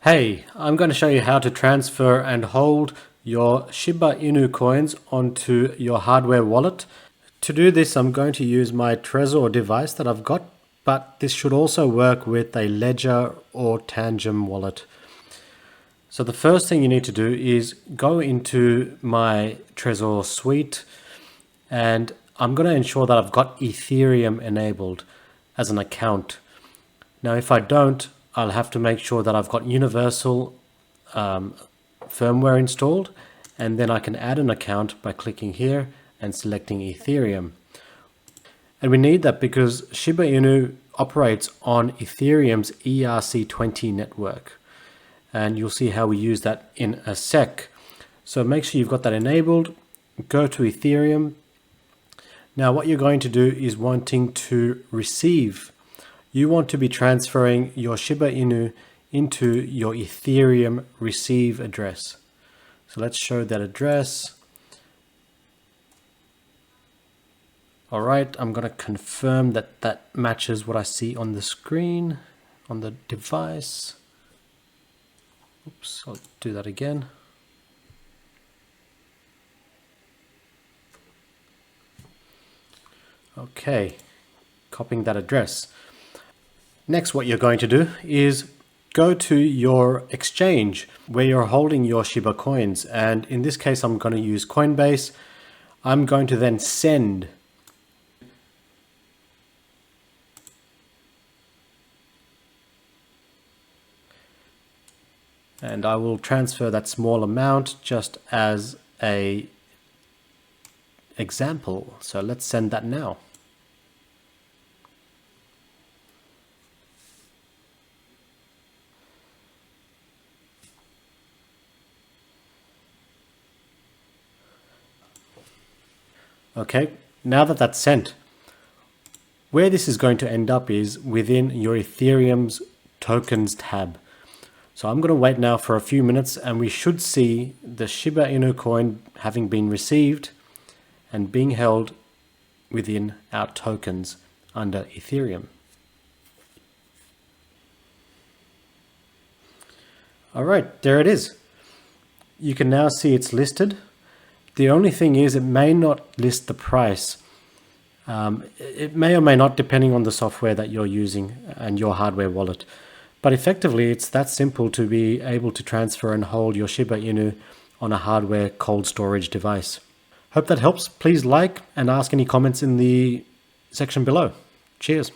Hey, I'm going to show you how to transfer and hold your Shiba Inu coins onto your hardware wallet. To do this, I'm going to use my Trezor device that I've got, but this should also work with a Ledger or Tangem wallet. So the first thing you need to do is go into my Trezor suite, and I'm going to ensure that I've got Ethereum enabled as an account. Now, if I don't, I'll have to make sure that I've got universal firmware installed, and then I can add an account by clicking here and selecting Ethereum. And we need that because Shiba Inu operates on Ethereum's ERC20 network. And you'll see how we use that in a sec. So make sure you've got that enabled. Go to Ethereum. Now what you're going to do is wanting to receive. You want to be transferring your Shiba Inu into your Ethereum receive address. So let's show that address. All right, I'm going to confirm that that matches what I see on the screen, on the device. Oops, I'll do that again. Okay, copying that address. Next, what you're going to do is go to your exchange where you're holding your Shiba coins. And in this case, I'm going to use Coinbase. I'm going to then send. And I will transfer that small amount just as an example. So let's send that now. Okay, now that that's sent, where this is going to end up is within your Ethereum's tokens tab. So I'm going to wait now for a few minutes and we should see the Shiba Inu coin having been received and being held within our tokens under Ethereum. All right, there it is. You can now see it's listed. The only thing is it may not list the price. It may or may not, depending on the software that you're using and your hardware wallet. But effectively, it's that simple to be able to transfer and hold your Shiba Inu on a hardware cold storage device. Hope that helps. Please like and ask any comments in the section below. Cheers.